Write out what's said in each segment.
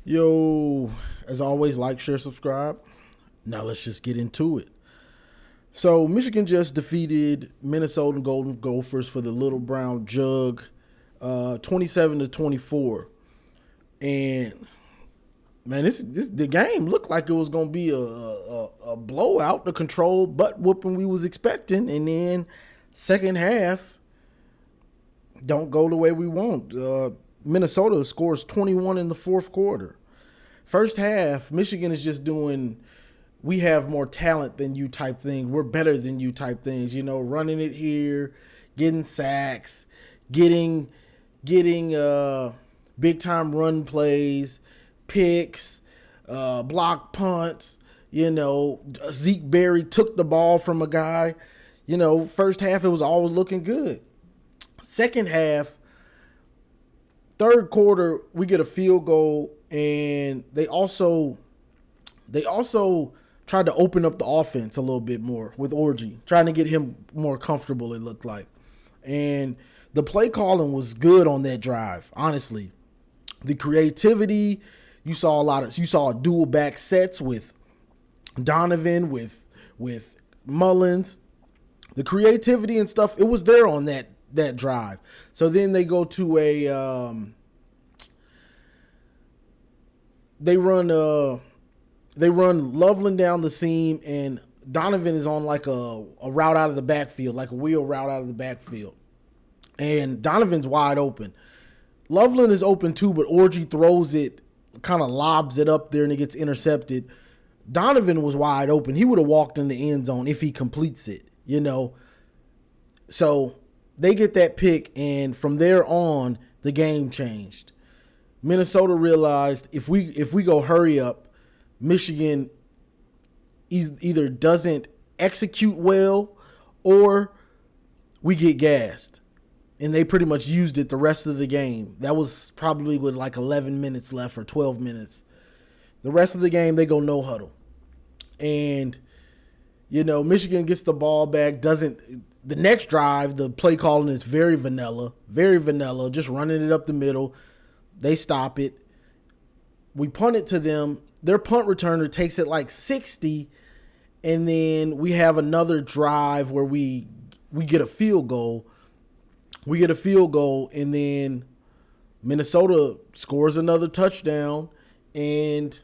Yo, as always, like, share, subscribe. Now let's just get into it. So Michigan just defeated Minnesota Golden Gophers for the Little Brown Jug, 27-24. And man, this the game looked like it was gonna be a blowout, the control butt whooping we was expecting, and then second half don't go the way we want. Minnesota scores 21 in the fourth quarter. First half, Michigan is just doing we have more talent than you type thing. We're better than you type things. Running it here, getting sacks, getting big time run plays, picks, block punts. Zeke Berry took the ball from a guy. First half it was always looking good. Second half, third quarter, we get a field goal, and they also tried to open up the offense a little bit more with Orji, trying to get him more comfortable, it looked like. And the play calling was good on that drive, honestly. The creativity, you saw dual back sets with Donovan, with Mullins. The creativity and stuff, it was there on that drive. So then they go to they run Loveland down the seam, and Donovan is on like a route out of the backfield, like a wheel route out of the backfield. And Donovan's wide open. Loveland is open too, but Orji throws it, kind of lobs it up there, and it gets intercepted. Donovan was wide open. He would have walked in the end zone if he completes it, So they get that pick, and from there on, the game changed. Minnesota realized if we go hurry up, Michigan either doesn't execute well or we get gassed. And they pretty much used it the rest of the game. That was probably with like 11 minutes left or 12 minutes. The rest of the game, they go no huddle. And, Michigan gets the ball back, the next drive, the play calling is very vanilla, just running it up the middle. They stop it. We punt it to them. Their punt returner takes it like 60, and then we have another drive where we get a field goal. And then Minnesota scores another touchdown, and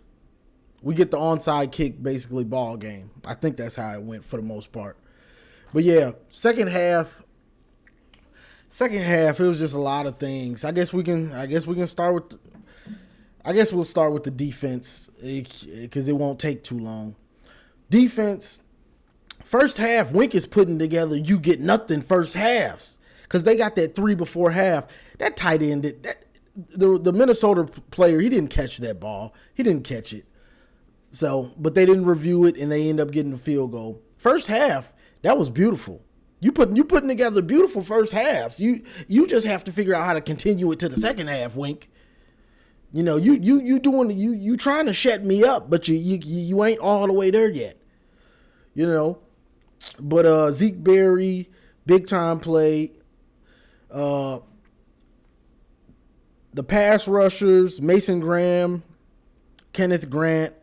we get the onside kick, basically ball game. I think that's how it went for the most part. But yeah, second half, it was just a lot of things. I guess we'll start with the defense because it won't take too long. Defense, first half, Wink is putting together you get nothing first halves because they got that 3 before half. That tight end, the Minnesota player, he didn't catch that ball. He didn't catch it. So, but they didn't review it, and they end up getting a field goal. First half, that was beautiful. You putting together beautiful first halves. You just have to figure out how to continue it to the second half, Wink. You trying to shut me up, but you ain't all the way there yet. But Zeke Berry, big time play. The pass rushers, Mason Graham, Kenneth Grant,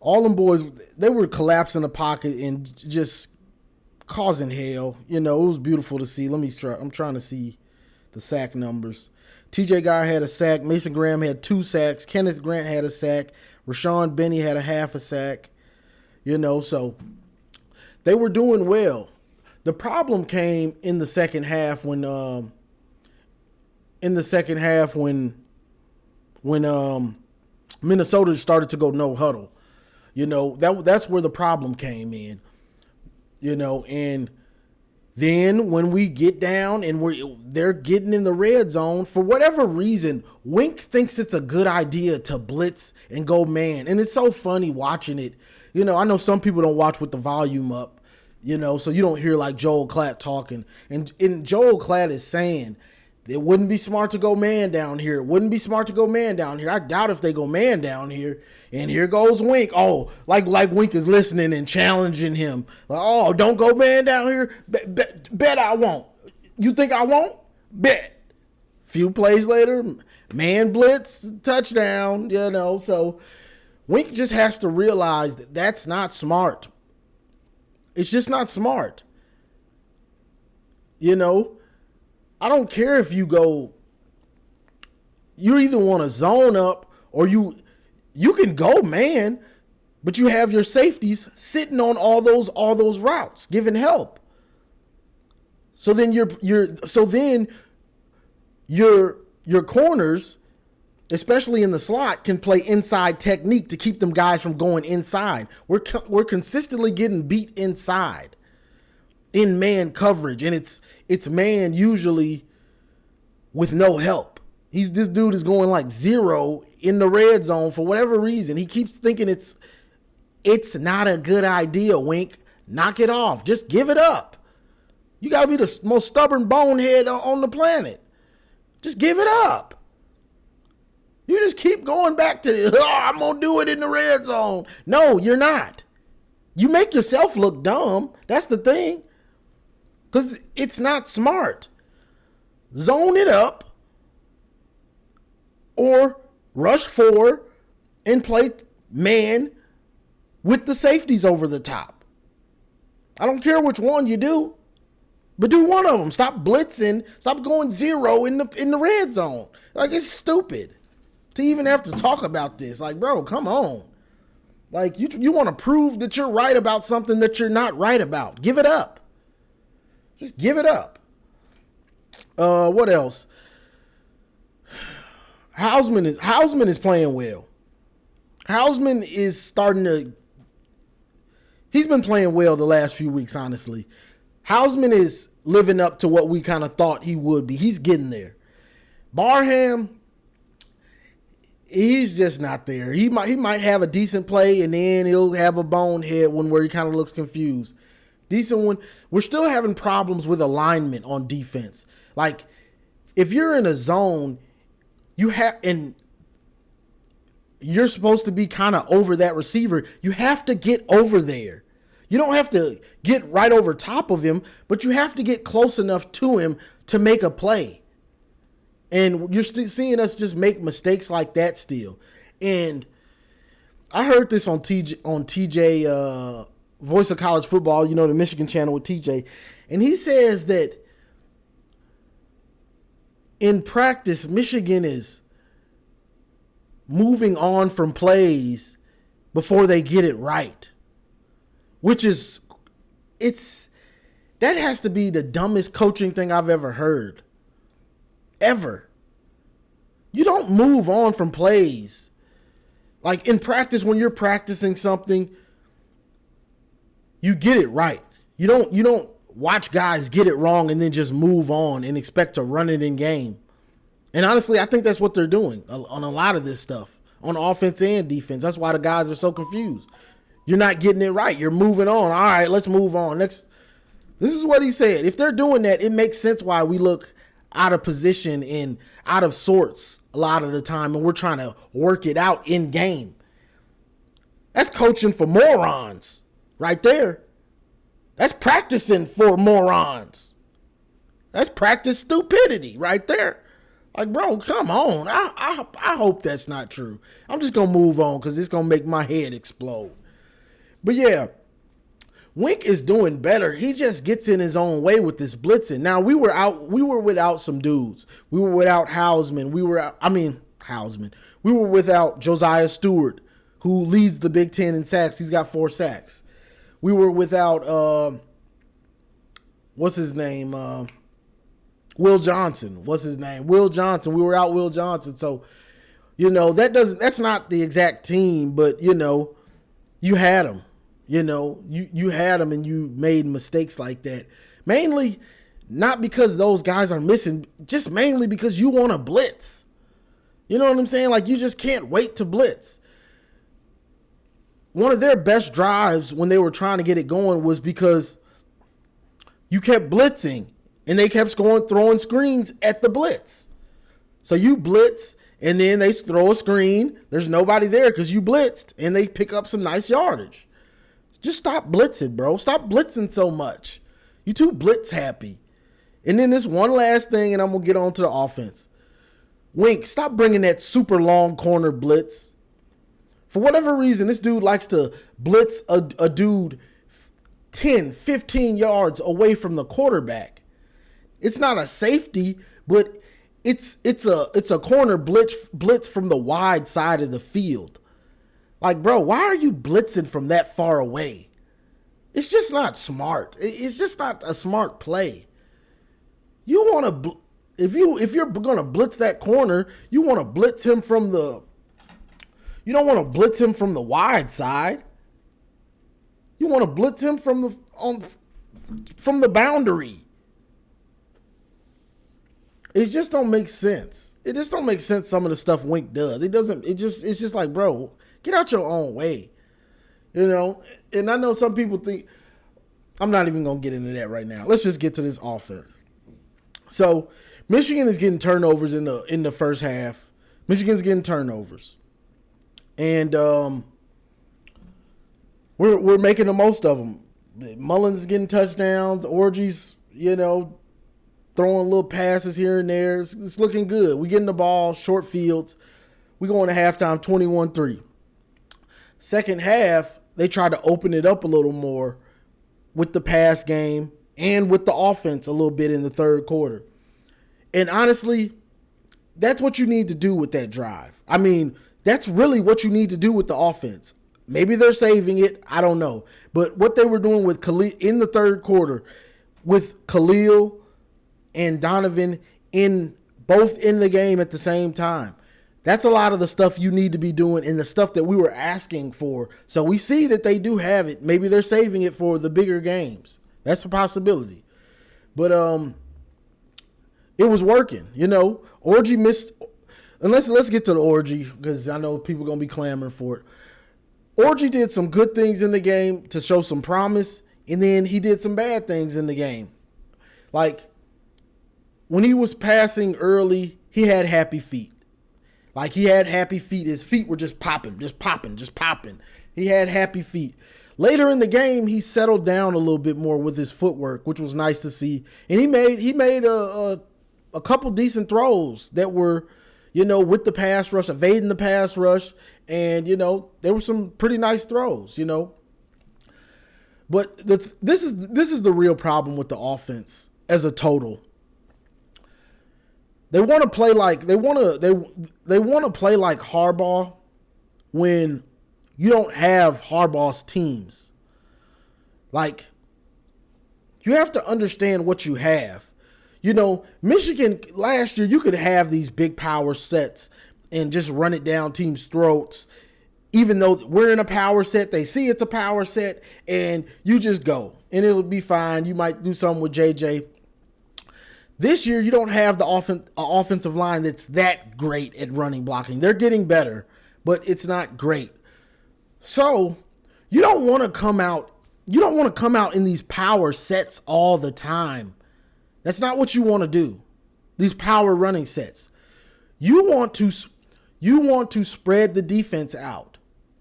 all them boys, they were collapsing the pocket and just causing hell. It was beautiful to see. I'm trying to see the sack numbers. TJ Guy had a sack. Mason Graham had 2 sacks. Kenneth Grant had a sack. Rashawn Benny had a half a sack. So they were doing well. The problem came in the second half when Minnesota started to go no huddle. That's where the problem came in. And then when we get down and they're getting in the red zone, for whatever reason, Wink thinks it's a good idea to blitz and go man. And it's so funny watching it. I know some people don't watch with the volume up, so you don't hear like Joel Klatt talking. And Joel Klatt is saying, it wouldn't be smart to go man down here. I doubt if they go man down here. And here goes Wink. Oh, like Wink is listening and challenging him. Like, oh, don't go man down here. Bet I won't. You think I won't? Bet. Few plays later, Man blitz, touchdown, So Wink just has to realize that that's not smart. It's just not smart. I don't care if you either want to zone up or you can go man, but you have your safeties sitting on all those routes, giving help. So then your corners, especially in the slot, can play inside technique to keep them guys from going inside. We're consistently getting beat inside in man coverage, and it's man usually with no help. This dude is going like zero in the red zone for whatever reason. He keeps thinking it's not a good idea, Wink. Knock it off. Just give it up. You got to be the most stubborn bonehead on the planet. Just give it up. You just keep going back to, I'm going to do it in the red zone. No, you're not. You make yourself look dumb. That's the thing. Because it's not smart. Zone it up or rush forward and play man with the safeties over the top. I don't care which one you do. But do one of them. Stop blitzing. Stop going zero in the red zone. Like, it's stupid to even have to talk about this. Like, bro, come on. Like, you want to prove that you're right about something that you're not right about. Give it up. Just give it up. What else? Hausman is playing well. Hausman is starting to. He's been playing well the last few weeks, honestly. Hausman is living up to what we kind of thought he would be. He's getting there. Barham, he's just not there. He might have a decent play, and then he'll have a bonehead one where he kind of looks confused. Decent one. We're still having problems with alignment on defense. Like, if you're in a zone, and you're supposed to be kind of over that receiver, you have to get over there. You don't have to get right over top of him, but you have to get close enough to him to make a play. And you're still seeing us just make mistakes like that still. And I heard this on TJ, Voice of College Football, the Michigan channel with TJ. And he says that in practice, Michigan is moving on from plays before they get it right. Which is, that has to be the dumbest coaching thing I've ever heard. Ever. You don't move on from plays. Like in practice, when you're practicing something, you get it right. You don't watch guys get it wrong and then just move on and expect to run it in game. And honestly, I think that's what they're doing on a lot of this stuff, on offense and defense. That's why the guys are so confused. You're not getting it right. You're moving on. All right, let's move on. This is what he said. If they're doing that, it makes sense why we look out of position and out of sorts a lot of the time, and we're trying to work it out in game. That's coaching for morons right there. That's practicing for morons. That's practice stupidity right there. Like, bro, come on. I hope that's not true. I'm just going to move on because it's going to make my head explode. But yeah, Wink is doing better. He just gets in his own way with this blitzing. Now, we were without some dudes. We were without Hausman. We were without Josiah Stewart, who leads the Big Ten in sacks. He's got 4 sacks. We were without, what's his name? Will Johnson. Will Johnson. We were out Will Johnson. So, that's not the exact team, but, you had him. You had him and you made mistakes like that. Mainly not because those guys are missing, just mainly because you want to blitz. You know what I'm saying? Like, you just can't wait to blitz. One of their best drives when they were trying to get it going was because you kept blitzing and they kept throwing screens at the blitz. So you blitz and then they throw a screen. There's nobody there because you blitzed and they pick up some nice yardage. Just stop blitzing, bro. Stop blitzing so much. You too blitz happy. And then this one last thing, and I'm going to get on to the offense. Wink, stop bringing that super long corner blitz. For whatever reason, this dude likes to blitz a dude 10, 15 yards away from the quarterback. It's not a safety, but it's a corner blitz from the wide side of the field. Like, bro, why are you blitzing from that far away? It's just not smart. It's just not a smart play. You want to if you're going to blitz that corner, you want to blitz him from the You don't want to blitz him from the wide side. You want to blitz him from the boundary. It just don't make sense. It just don't make sense some of the stuff Wink does. It's just like, bro, get out your own way. You know, and I know some people think, I'm not even going to get into that right now. Let's just get to this offense. So, Michigan is getting turnovers in the first half. Michigan's getting turnovers. And we're making the most of them. Mullins is getting touchdowns. Orgy's, throwing little passes here and there. It's looking good. We getting the ball, short fields. We going to halftime 21-3. Second half, they tried to open it up a little more with the pass game and with the offense a little bit in the third quarter. And honestly, that's what you need to do with that drive. I mean, that's really what you need to do with the offense. Maybe they're saving it. I don't know. But what they were doing with Khalil in the third quarter with Khalil and Donovan both in the game at the same time, that's a lot of the stuff you need to be doing and the stuff that we were asking for. So we see that they do have it. Maybe they're saving it for the bigger games. That's a possibility. But it was working. Orgy missed. And let's get to the Orgy, because I know people are going to be clamoring for it. Orgy did some good things in the game to show some promise, and then he did some bad things in the game. Like, when he was passing early, he had happy feet. Like, he had happy feet. His feet were just popping. He had happy feet. Later in the game, he settled down a little bit more with his footwork, which was nice to see. And he made a couple decent throws that were, with the pass rush, evading the pass rush. And, there were some pretty nice throws, But this is the real problem with the offense as a total. They want to play like they want to play like Harbaugh when you don't have Harbaugh's teams. Like, you have to understand what you have. Michigan last year, you could have these big power sets and just run it down teams' throats. Even though we're in a power set, they see it's a power set, and you just go. And it'll be fine. You might do something with JJ. This year, you don't have the offensive line that's that great at running blocking. They're getting better, but it's not great. So, you don't want to come out in these power sets all the time. That's not what you want to do. These power running sets. You want to spread the defense out.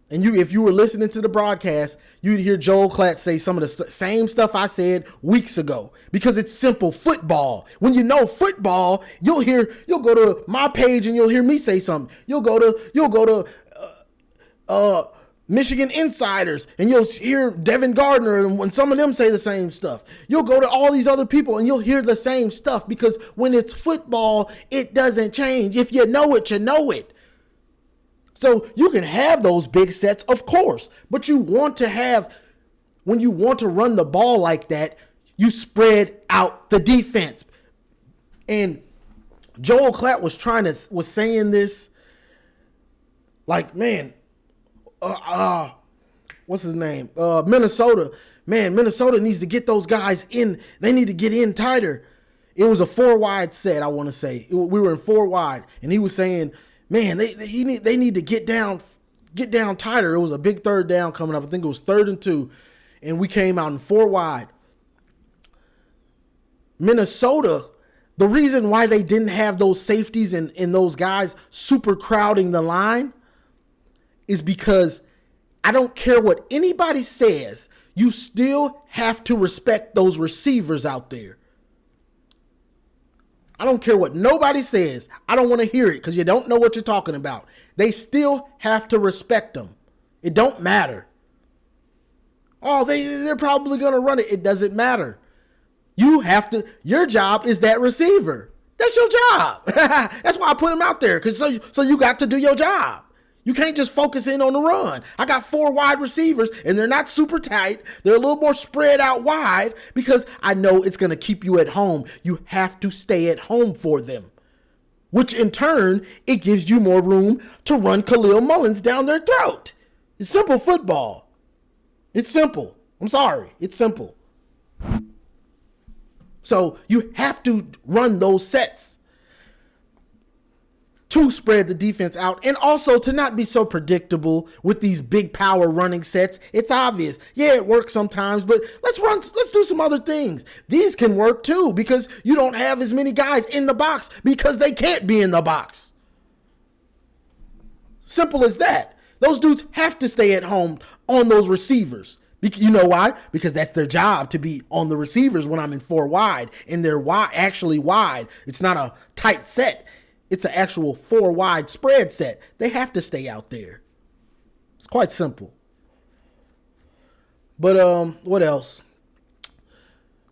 And if you were listening to the broadcast, you'd hear Joel Klatt say some of the same stuff I said weeks ago, because it's simple football. When you know football, you'll go to my page and you'll hear me say something. You'll go to Michigan Insiders and you'll hear Devin Gardner and when some of them say the same stuff. You'll go to all these other people and you'll hear the same stuff, because when it's football, it doesn't change. If you know it, you know it. So you can have those big sets, of course, but when you want to run the ball like that, you spread out the defense. And Joel Klatt was saying this, like, man, what's his name? Minnesota. Man, Minnesota needs to get those guys in. They need to get in tighter. It was a 4-wide set, I want to say. We were in 4-wide, and he was saying, man, they need to get down tighter. It was a big third down coming up. I think it was 3rd and 2, and we came out in 4-wide. Minnesota, the reason why they didn't have those safeties and those guys super crowding the line is because I don't care what anybody says, you still have to respect those receivers out there. I don't care what nobody says. I don't want to hear it because you don't know what you're talking about. They still have to respect them. It don't matter. Oh, they're probably going to run it. It doesn't matter. You have to, your job is that receiver. That's your job. That's why I put him out there, because so you got to do your job. You can't just focus in on the run. I got 4 wide receivers, and they're not super tight. They're a little more spread out wide because I know it's going to keep you at home. You have to stay at home for them, which in turn, it gives you more room to run Khalil Mullins down their throat. It's simple football. It's simple. I'm sorry. It's simple. So you have to run those sets to spread the defense out, and also to not be so predictable with these big power running sets. It's obvious. Yeah, it works sometimes, but let's do some other things. These can work too, because you don't have as many guys in the box because they can't be in the box. Simple as that. Those dudes have to stay at home on those receivers. You know why? Because that's their job, to be on the receivers when I'm in 4 wide, and they're actually wide. It's not a tight set. It's an actual 4 wide spread set. They have to stay out there. It's quite simple. But what else?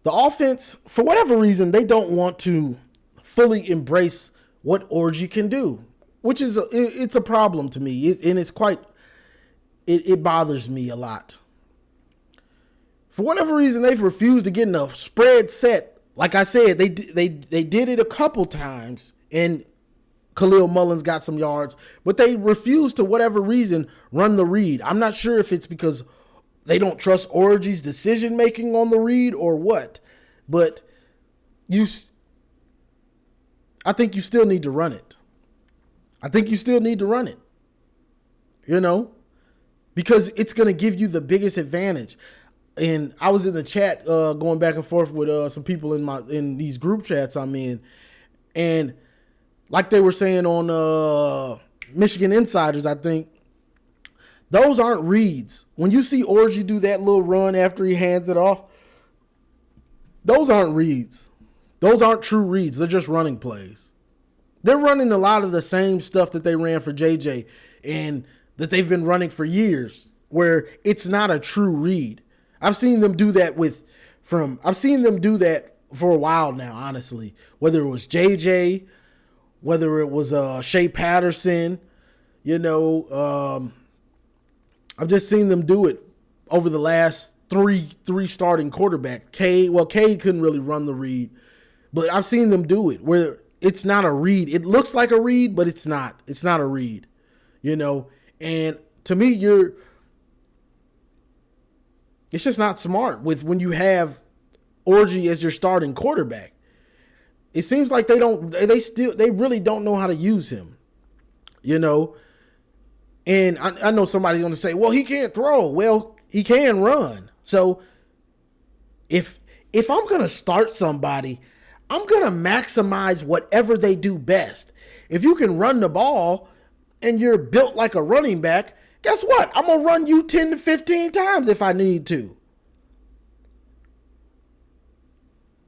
The offense, for whatever reason, they don't want to fully embrace what Orgy can do, which is it's a problem to me, and it's quite. It bothers me a lot. For whatever reason, they've refused to get in a spread set. Like I said, they did it a couple times, and Khalil Mullins got some yards, but they refuse to, whatever reason, run the read. I'm not sure if it's because they don't trust Orgy's decision making on the read or what, but I think you still need to run it. You know, because it's going to give you the biggest advantage. And I was in the chat going back and forth with some people in these group chats I'm in, and like they were saying on Michigan Insiders, I think, those aren't reads. When you see Orgy do that little run after he hands it off, those aren't reads. Those aren't true reads. They're just running plays. They're running a lot of the same stuff that they ran for JJ and that they've been running for years, where it's not a true read. I've seen them do that for a while now, honestly. Whether it was JJ, whether it was Shea Patterson, you know, I've just seen them do it over the last three starting quarterbacks. Cade couldn't really run the read, but I've seen them do it where it's not a read. It looks like a read, but it's not. It's not a read, you know. And to me, it's just not smart when you have Orgy as your starting quarterback. It seems like they really don't know how to use him, you know. And I know somebody's going to say, well, he can't throw. Well, he can run. So if I'm going to start somebody, I'm going to maximize whatever they do best. If you can run the ball and you're built like a running back, guess what? I'm going to run you 10 to 15 times if I need to.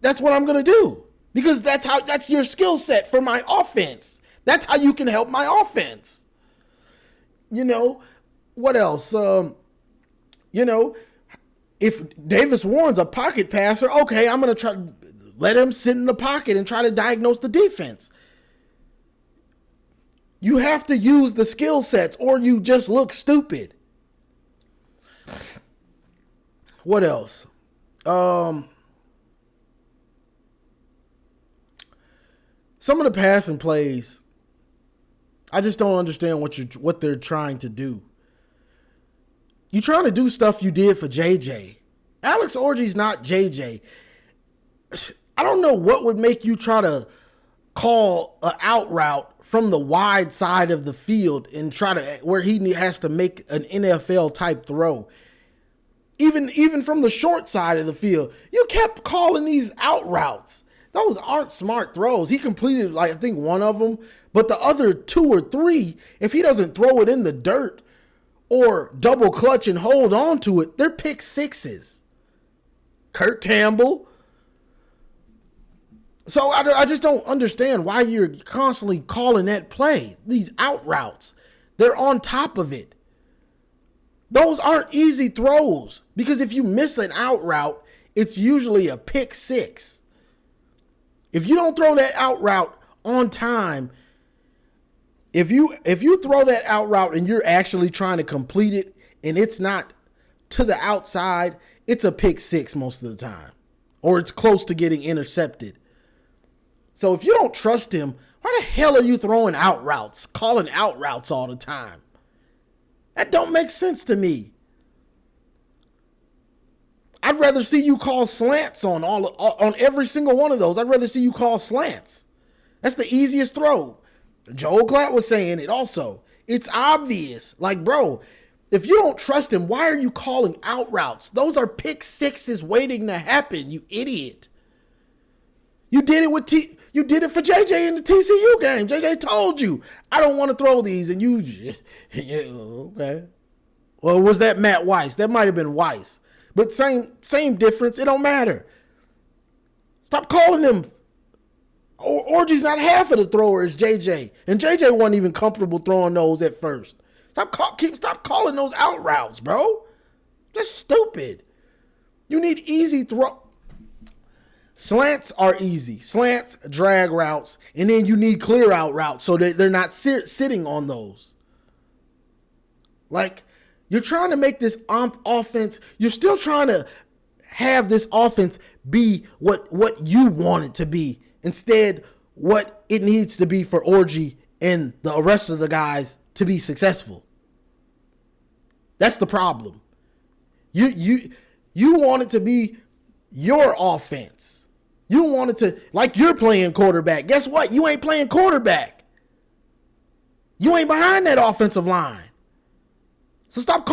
That's what I'm going to do. Because that's your skill set for my offense. That's how you can help my offense. You know, what else? You know, if Davis Warren's a pocket passer, okay, I'm going to try to let him sit in the pocket and try to diagnose the defense. You have to use the skill sets or you just look stupid. What else? Some of the passing plays, I just don't understand what they're trying to do. You're trying to do stuff you did for JJ. Alex Orgy's not JJ. I don't know what would make you try to call an out route from the wide side of the field and try to where he has to make an NFL type throw. Even from the short side of the field, you kept calling these out routes. Those aren't smart throws. He completed, like, I think one of them, but the other 2 or 3, if he doesn't throw it in the dirt or double clutch and hold on to it, they're pick sixes. Kurt Campbell, So I just don't understand why you're constantly calling that play. These out routes, they're on top of it. Those aren't easy throws because if you miss an out route, it's usually a pick six. If you don't throw that out route on time, if you throw that out route and you're actually trying to complete it and it's not to the outside, it's a pick six most of the time, or it's close to getting intercepted. So if you don't trust him, why the hell are you throwing out routes, calling out routes all the time? That don't make sense to me. I'd rather see you call slants on every single one of those. I'd rather see you call slants. That's the easiest throw. Joel Klatt was saying it also. It's obvious. Like, bro, if you don't trust him, why are you calling out routes? Those are pick sixes waiting to happen, you idiot. You did it for JJ in the TCU game. JJ told you, I don't want to throw these, and you, yeah, okay. Well, was that Matt Weiss? That might have been Weiss. But same difference. It don't matter. Stop calling him. Orgy's not half of the thrower as JJ. And JJ wasn't even comfortable throwing those at first. Stop calling those out routes, bro. That's stupid. You need easy throw. Slants are easy. Slants, drag routes, and then you need clear out routes so that they're not sitting on those. Like, you're trying to make this offense, you're still trying to have this offense be what you want it to be. Instead, what it needs to be for Orgy and the rest of the guys to be successful. That's the problem. You want it to be your offense. You want it to, like you're playing quarterback. Guess what? You ain't playing quarterback. You ain't behind that offensive line. So stop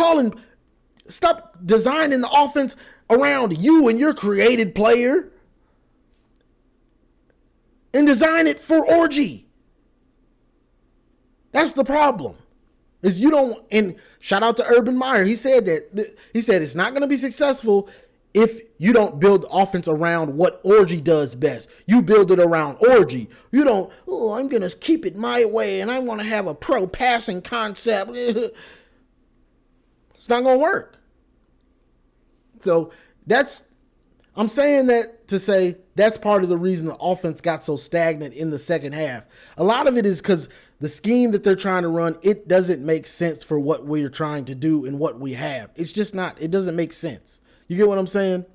designing the offense around you and your created player and design it for Orgy. That's the problem. Is you don't, and shout out to Urban Meyer. He said it's not going to be successful if you don't build offense around what Orgy does best. You build it around Orgy. You don't, I'm going to keep it my way and I want to have a pro passing concept. It's not going to work. So I'm saying that to say that's part of the reason the offense got so stagnant in the second half. A lot of it is because the scheme that they're trying to run, it doesn't make sense for what we're trying to do and what we have. It's just not. It doesn't make sense. You get what I'm saying?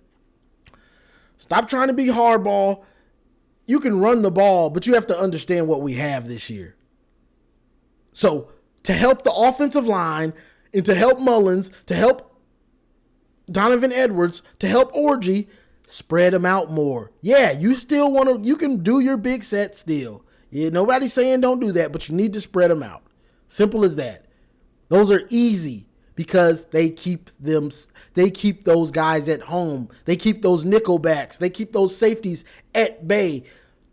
Stop trying to be hardball. You can run the ball, but you have to understand what we have this year. So to help the offensive line and to help Mullins, to help Donovan Edwards, to help Orgy, spread them out more. Yeah, you can do your big set still. Yeah, nobody's saying don't do that, but you need to spread them out. Simple as that. Those are easy because they keep those guys at home. They keep those nickel backs. They keep those safeties at bay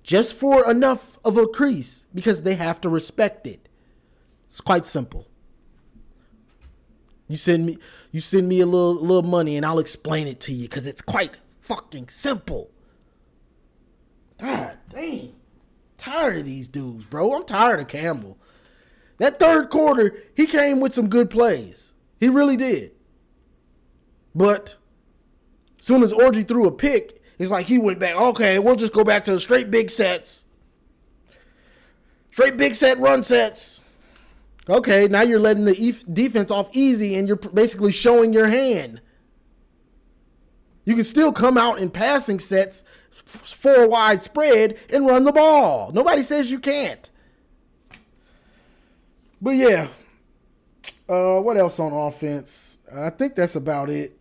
just for enough of a crease because they have to respect it. It's quite simple. You send me a little money and I'll explain it to you because it's quite fucking simple. God dang. Tired of these dudes, bro. I'm tired of Campbell. That third quarter, he came with some good plays. He really did. But as soon as Orgy threw a pick, it's like he went back, okay, we'll just go back to the straight big sets. Straight big set run sets. Okay, now you're letting the defense off easy and you're basically showing your hand. You can still come out in passing sets, 4 wide spread, and run the ball. Nobody says you can't. But yeah, what else on offense? I think that's about it.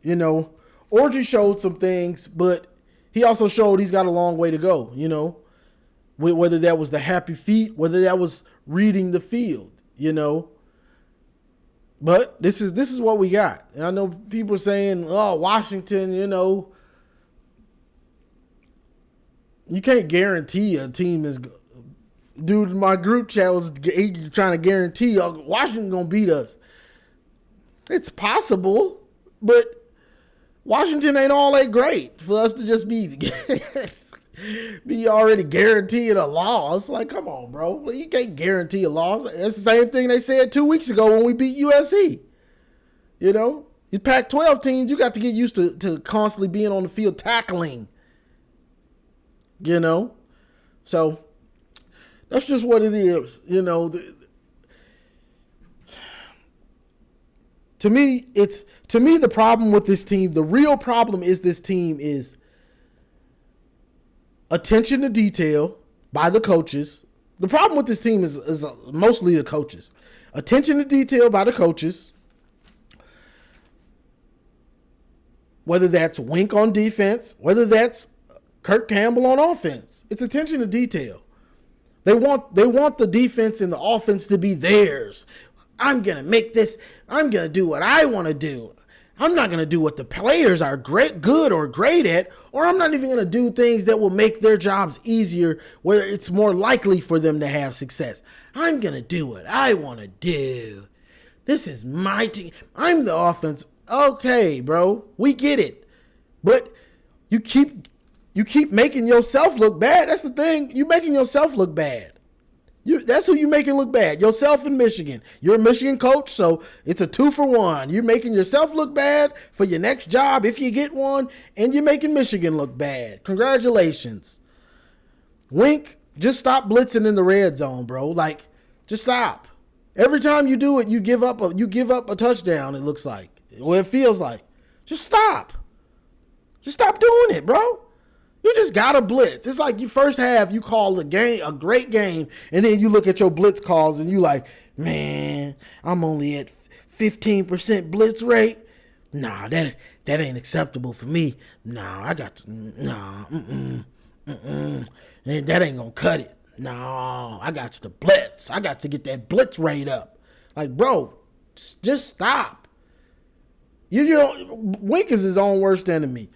You know, Orgy showed some things, but he also showed he's got a long way to go, you know. Whether that was the happy feet, whether that was reading the field, you know. But this is what we got. And I know people are saying, oh, Washington, you know. You can't guarantee a team is... Dude, my group chat was trying to guarantee Washington going to beat us. It's possible, but Washington ain't all that great for us to just be... be already guaranteeing a loss. Like, come on, bro. You can't guarantee a loss. It's the same thing they said 2 weeks ago when we beat USC. You know, you Pac-12 teams, you got to get used to constantly being on the field tackling. You know? So, that's just what it is. You know, to me, the problem with this team, the real problem is this team is attention to detail by the coaches. The problem with this team is mostly the coaches. Attention to detail by the coaches. Whether that's Wink on defense, whether that's Kirk Campbell on offense. It's attention to detail. They want the defense and the offense to be theirs. I'm going to make this. I'm going to do what I want to do. I'm not going to do what the players are good or great at, or I'm not even going to do things that will make their jobs easier, where it's more likely for them to have success. I'm going to do what I want to do. This is my team. I'm the offense. Okay, bro, we get it. But you keep making yourself look bad. That's the thing. You're making yourself look bad. That's who you making look bad. Yourself in Michigan. You're a Michigan coach, so it's a 2-for-1. You're making yourself look bad for your next job if you get one, and you're making Michigan look bad. Congratulations. Wink, just stop blitzing in the red zone, bro. Like, just stop. Every time you do it, you give up a touchdown, it looks like. Well, it feels like. Just stop. Just stop doing it, bro. You just got to blitz. It's like you first half, you call a great game, and then you look at your blitz calls and you like, man, I'm only at 15% blitz rate. Nah, that ain't acceptable for me. Nah, that ain't gonna cut it. Nah, I got to blitz. I got to get that blitz rate up. Like, bro, just stop. You know, Wink is his own worst enemy.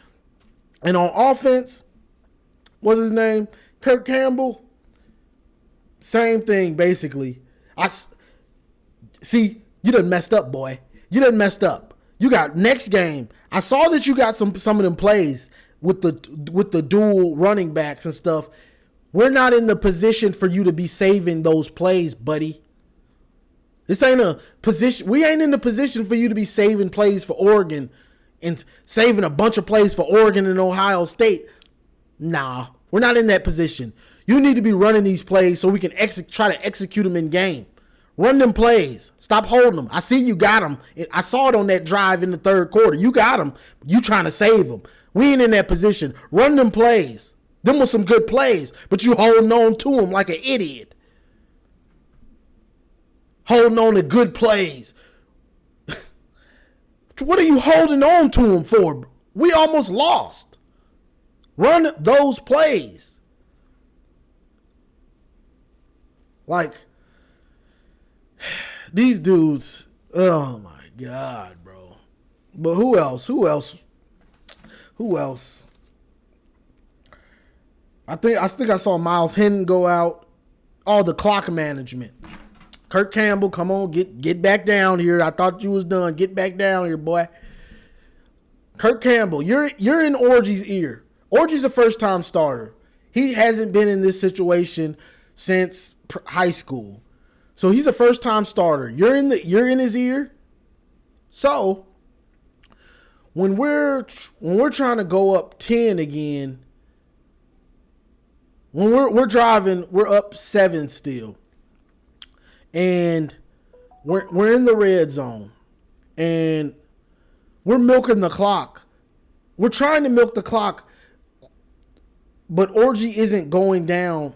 And on offense, what's his name? Kirk Campbell. Same thing, basically. See, you done messed up, boy. You done messed up. You got next game. I saw that you got some of them plays with the dual running backs and stuff. We're not in the position for you to be saving those plays, buddy. This ain't a position. We ain't in the position for you to be saving plays for Oregon and saving a bunch of plays for Oregon and Ohio State. Nah, we're not in that position. You need to be running these plays so we can try to execute them in game. Run them plays. Stop holding them. I see you got them. I saw it on that drive in the third quarter. You got them. You trying to save them. We ain't in that position. Run them plays. Them were some good plays, but you holding on to them like an idiot. Holding on to good plays. What are you holding on to them for? We almost lost. Run those plays. Like, these dudes, oh my God, bro. But who else? I think I saw Miles Hinton go out. All the clock management. Kirk Campbell, come on, get back down here. I thought you was done. Get back down here, boy. Kirk Campbell, you're in Orgy's ear. Orgy's a first-time starter. He hasn't been in this situation since high school. So he's a first-time starter. You're in his ear. So when we're trying to go up 10 again, when we're driving, we're up 7 still. And we're in the red zone. And we're milking the clock. We're trying to milk the clock, but Orgy isn't going down.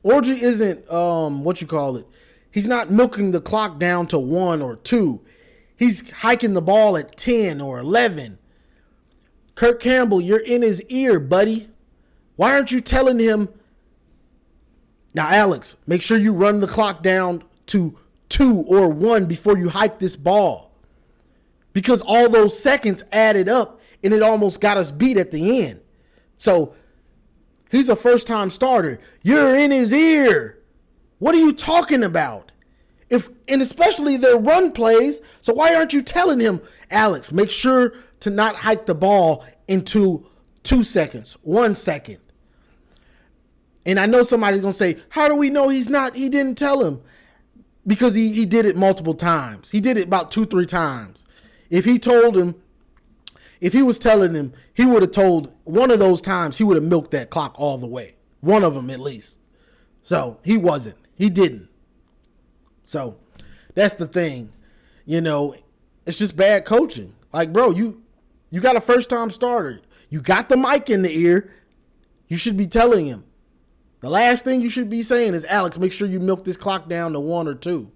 Orgy isn't he's not milking the clock down to 1 or 2. He's hiking the ball at 10 or 11. Kirk Campbell, you're in his ear, buddy. Why aren't you telling him, now, Alex, make sure you run the clock down to 2 or 1 before you hike this ball? Because all those seconds added up and it almost got us beat at the end. So he's a first-time starter. You're in his ear. What are you talking about? And especially their run plays. So why aren't you telling him, Alex, make sure to not hike the ball into 2 seconds, 1 second. And I know somebody's going to say, how do we know he didn't tell him? Because he did it multiple times. He did it about 2-3 times. If he told him, if he was telling him, he would have told one of those times, he would have milked that clock all the way. One of them at least. So he wasn't. He didn't. So that's the thing. It's just bad coaching. Like, bro, you got a first-time starter. You got the mic in the ear. You should be telling him. The last thing you should be saying is, Alex, make sure you milk this clock down to 1 or 2.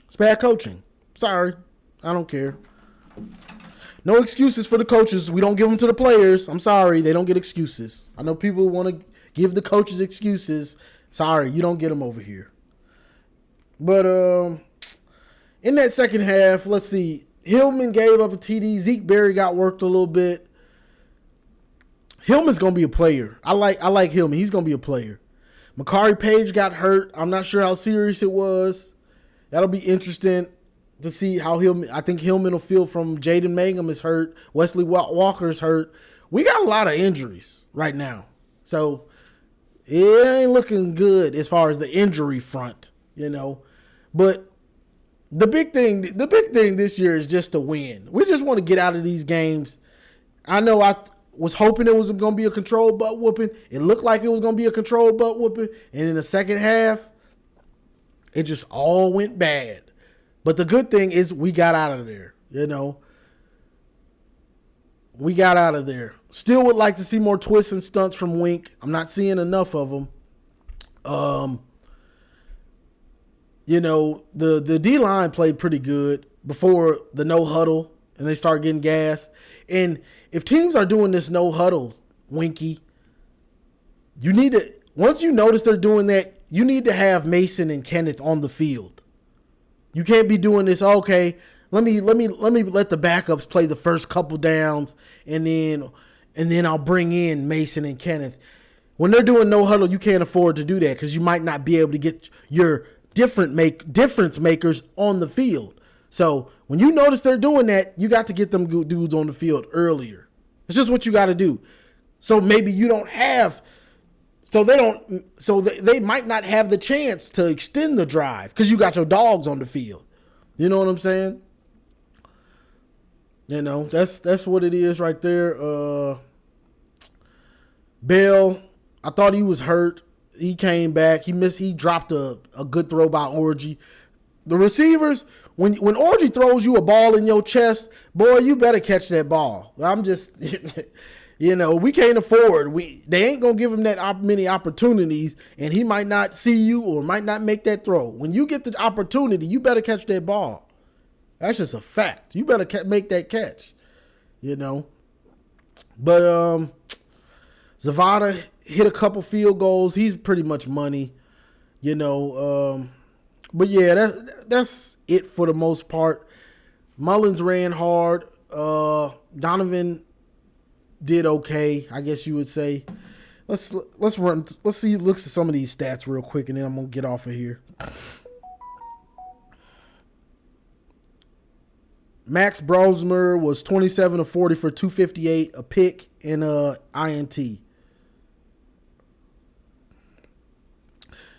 It's bad coaching. Sorry. I don't care. No excuses for the coaches. We don't give them to the players. I'm sorry. They don't get excuses. I know people want to give the coaches excuses. Sorry, you don't get them over here. But in that second half, let's see. Hillman gave up a TD. Zeke Berry got worked a little bit. Hillman's going to be a player. I like Hillman. He's going to be a player. Makari Page got hurt. I'm not sure how serious it was. That'll be interesting to see how Hillman. I think Hillman will feel from Jaden Mangum is hurt. Wesley Walker's hurt. We got a lot of injuries right now. So it ain't looking good as far as the injury front, But the big thing this year is just to win. We just want to get out of these games. I know I was hoping it was going to be a controlled butt whooping. It looked like it was going to be a controlled butt whooping. And in the second half, it just all went bad. But the good thing is we got out of there, We got out of there. Still would like to see more twists and stunts from Wink. I'm not seeing enough of them. The D-line played pretty good before the no huddle and they start getting gassed. And if teams are doing this no huddle, Winky, you need to, once you notice they're doing that, you need to have Mason and Kenneth on the field. You can't be doing this, okay, let me let the backups play the first couple downs and then I'll bring in Mason and Kenneth. When they're doing no huddle, you can't afford to do that because you might not be able to get your difference makers on the field. So when you notice they're doing that, you got to get them dudes on the field earlier. It's just what you got to do. So maybe you don't have, they might not have the chance to extend the drive because you got your dogs on the field. You know what I'm saying? That's what it is right there. Bell, I thought he was hurt. He came back. He dropped a good throw by Orgy. The receivers, when Orgy throws you a ball in your chest, boy, you better catch that ball. I'm just, we can't afford. They ain't going to give him that many opportunities, and he might not see you or might not make that throw. When you get the opportunity, you better catch that ball. That's just a fact. You better make that catch, But Zavada hit a couple field goals. He's pretty much money, But yeah, that's it for the most part. Mullins ran hard. Donovan did okay, I guess you would say. Let's look at some of these stats real quick, and then I'm gonna get off of here. Max Brosmer was 27 of 40 for 258, a pick, and a INT.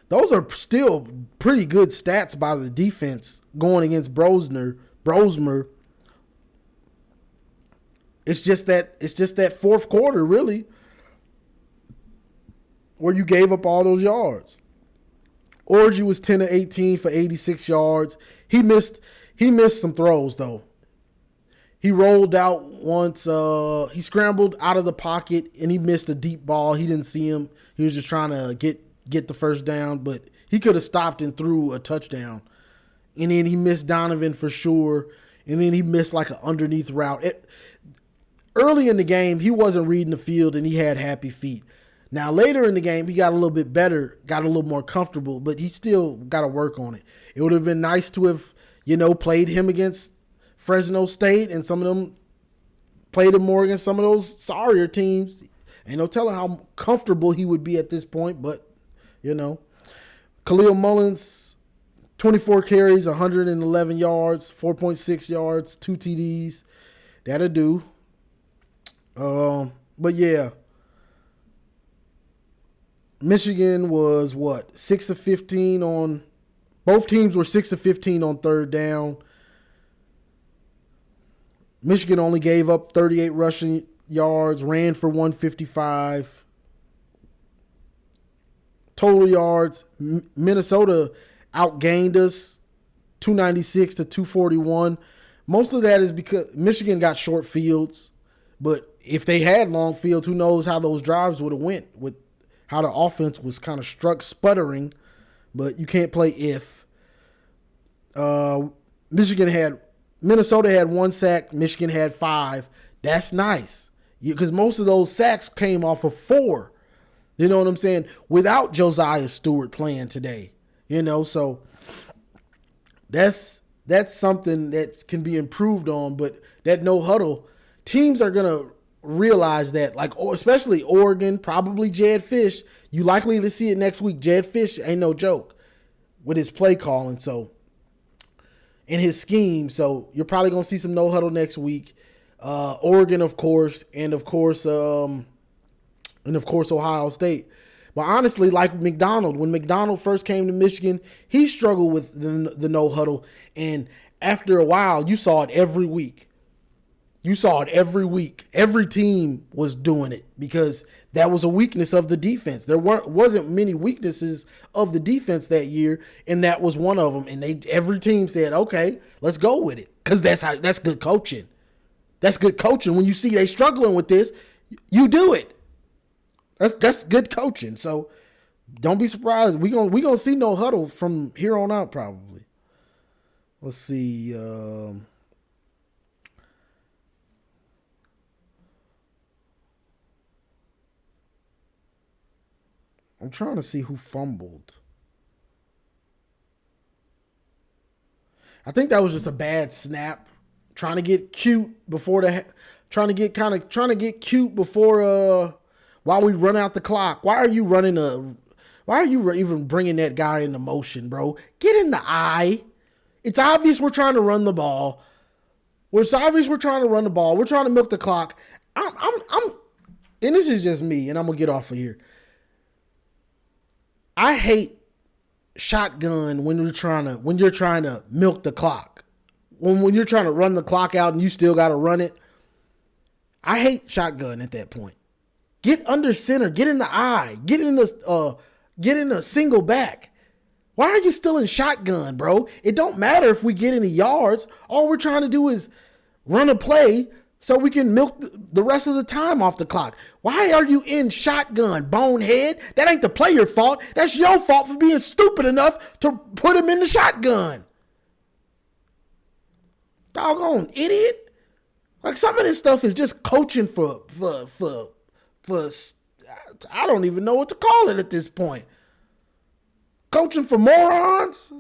Those are still pretty good stats by the defense going against Brosmer. It's just that fourth quarter, really, where you gave up all those yards. Orgy was 10 of 18 for 86 yards. He missed some throws, though. He rolled out once. He scrambled out of the pocket, and he missed a deep ball. He didn't see him. He was just trying to get the first down, but he could have stopped and threw a touchdown. And then he missed Donovan for sure. And then he missed like an underneath route. Early in the game, he wasn't reading the field, and he had happy feet. Now, later in the game, he got a little bit better, got a little more comfortable, but he still got to work on it. It would have been nice to have, played him against Fresno State, and some of them played him more against some of those sorrier teams. Ain't no telling how comfortable he would be at this point, but, Khalil Mullins, 24 carries, 111 yards, 4.6 yards, 2 TDs. That'll do. But yeah. Michigan was what, 6 of 15 on. Both teams were 6 of 15 on third down. Michigan only gave up 38 rushing yards, ran for 155. Total yards, Minnesota outgained us 296 to 241. Most of that is because Michigan got short fields, but if they had long fields, who knows how those drives would have went with how the offense was kind of struck sputtering, but you can't play if. Minnesota had 1 sack, Michigan had 5. That's nice because most of those sacks came off of 4. You know what I'm saying? Without Josiah Stewart playing today, so that's something that can be improved on. But that no huddle, teams are gonna realize that, like especially Oregon, probably Jed Fish. You likely to see it next week. Jed Fish ain't no joke with his play calling, so in his scheme. So you're probably gonna see some no huddle next week. Oregon, of course, and of course Ohio State. But honestly, like McDonald, when McDonald first came to Michigan, he struggled with the no huddle, and after a while, you saw it every week. Every team was doing it because that was a weakness of the defense. There wasn't many weaknesses of the defense that year, and that was one of them. And every team said, "Okay, let's go with it," because that's good coaching. That's good coaching. When you see they struggling with this, you do it. That's good coaching. So don't be surprised. We gonna see no huddle from here on out probably. Let's see. I'm trying to see who fumbled. I think that was just a bad snap. Trying to get cute before while we run out the clock. Why are you even bringing that guy into motion, bro? Get in the eye. It's obvious we're trying to run the ball. We're trying to milk the clock. And this is just me, and I'm gonna get off of here. I hate shotgun when you're trying to milk the clock. When you're trying to run the clock out and you still got to run it. I hate shotgun at that point. Get under center, get in the eye, get in a single back. Why are you still in shotgun, bro? It don't matter if we get any yards. All we're trying to do is run a play so we can milk the rest of the time off the clock. Why are you in shotgun, bonehead? That ain't the player's fault. That's your fault for being stupid enough to put him in the shotgun. Doggone idiot. Like, some of this stuff is just coaching for I don't even know what to call it at this point. Coaching for morons?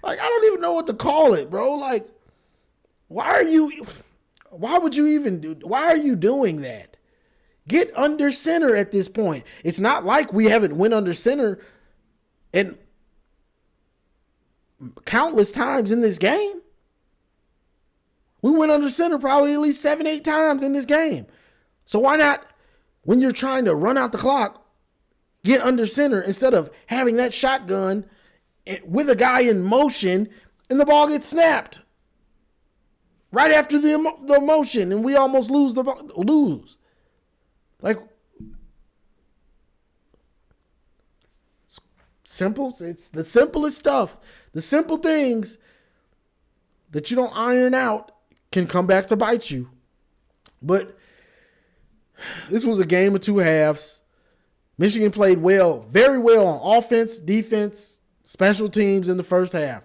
Like, I don't even know what to call it, bro. Like, why are you doing that? Get under center at this point. It's not like we haven't went under center and countless times in this game. We went under center probably at least 7-8 times in this game. So why not, when you're trying to run out the clock, get under center instead of having that shotgun with a guy in motion and the ball gets snapped right after the motion and we almost lose. Like, it's simple. It's the simplest stuff. The simple things that you don't iron out can come back to bite you. But this was a game of two halves. Michigan played well, very well on offense, defense, special teams in the first half.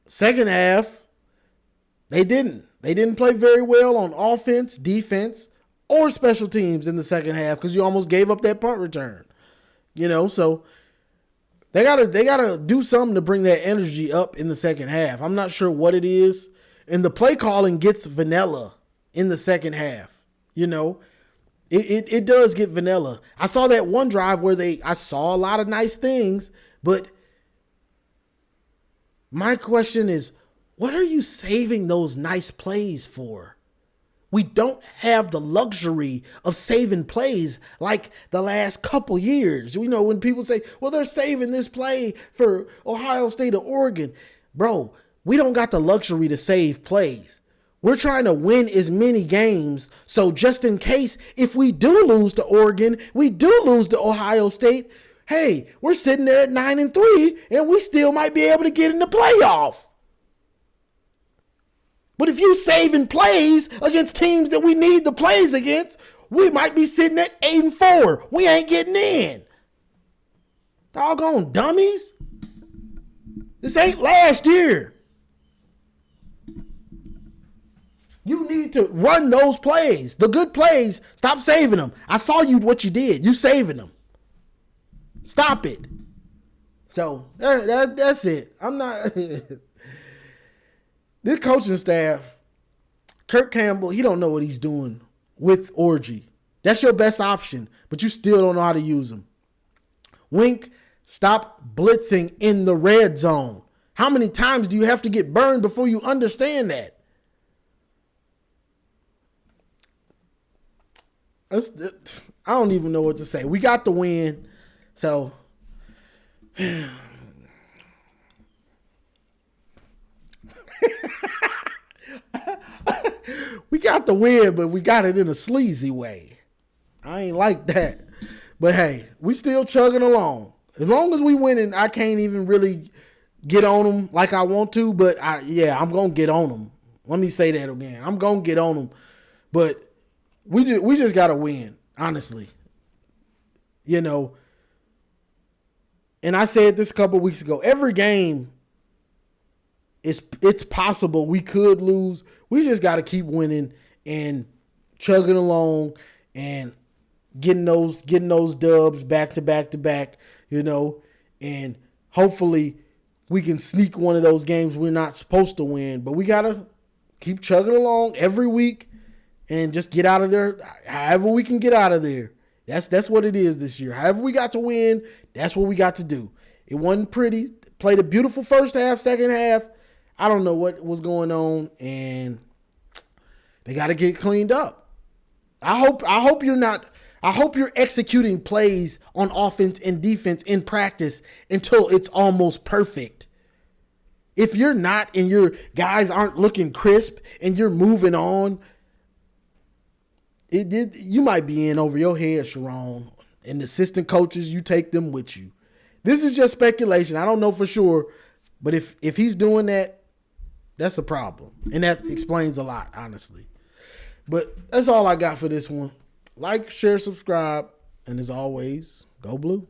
Second half, they didn't. They didn't play very well on offense, defense, or special teams in the second half because you almost gave up that punt return. So they gotta do something to bring that energy up in the second half. I'm not sure what it is. And the play calling gets vanilla in the second half. It does get vanilla. I saw that one drive where I saw a lot of nice things, but my question is, what are you saving those nice plays for? We don't have the luxury of saving plays like the last couple years. You know, when people say, well, they're saving this play for Ohio State or Oregon. Bro, we don't got the luxury to save plays. We're trying to win as many games. So just in case, if we do lose to Oregon, we do lose to Ohio State, hey, we're sitting there at 9-3 and we still might be able to get in the playoff. But if you saving plays against teams that we need the plays against, we might be sitting at 8-4. We ain't getting in. Doggone dummies. This ain't last year. You need to run those plays. The good plays, stop saving them. I saw you what you did. You saving them. Stop it. So that's it. I'm not... This coaching staff, Kirk Campbell, he don't know what he's doing with Orgy. That's your best option, but you still don't know how to use him. Wink, stop blitzing in the red zone. How many times do you have to get burned before you understand that? I don't even know what to say. We got the win, so... We got the win, but we got it in a sleazy way. I ain't like that. But hey, we still chugging along. As long as we winning, I can't even really get on them like I want to, but I'm going to get on them. Let me say that again. I'm going to get on them. But we just got to win, honestly. You know, and I said this a couple weeks ago, every game, it's possible we could lose. We just got to keep winning and chugging along and getting those dubs back to back to back, you know, and hopefully we can sneak one of those games we're not supposed to win. But we got to keep chugging along every week and just get out of there however we can get out of there. That's what it is this year. However we got to win, that's what we got to do. It wasn't pretty. Played a beautiful first half, second half. I don't know what was going on, and they got to get cleaned up. I hope you're executing plays on offense and defense in practice until it's almost perfect. If you're not and your guys aren't looking crisp and you're moving on, you might be in over your head, Sharon. And the assistant coaches, you take them with you. This is just speculation. I don't know for sure, but if he's doing that, that's a problem. And that explains a lot, honestly. But that's all I got for this one. Like, share, subscribe, and as always, go blue.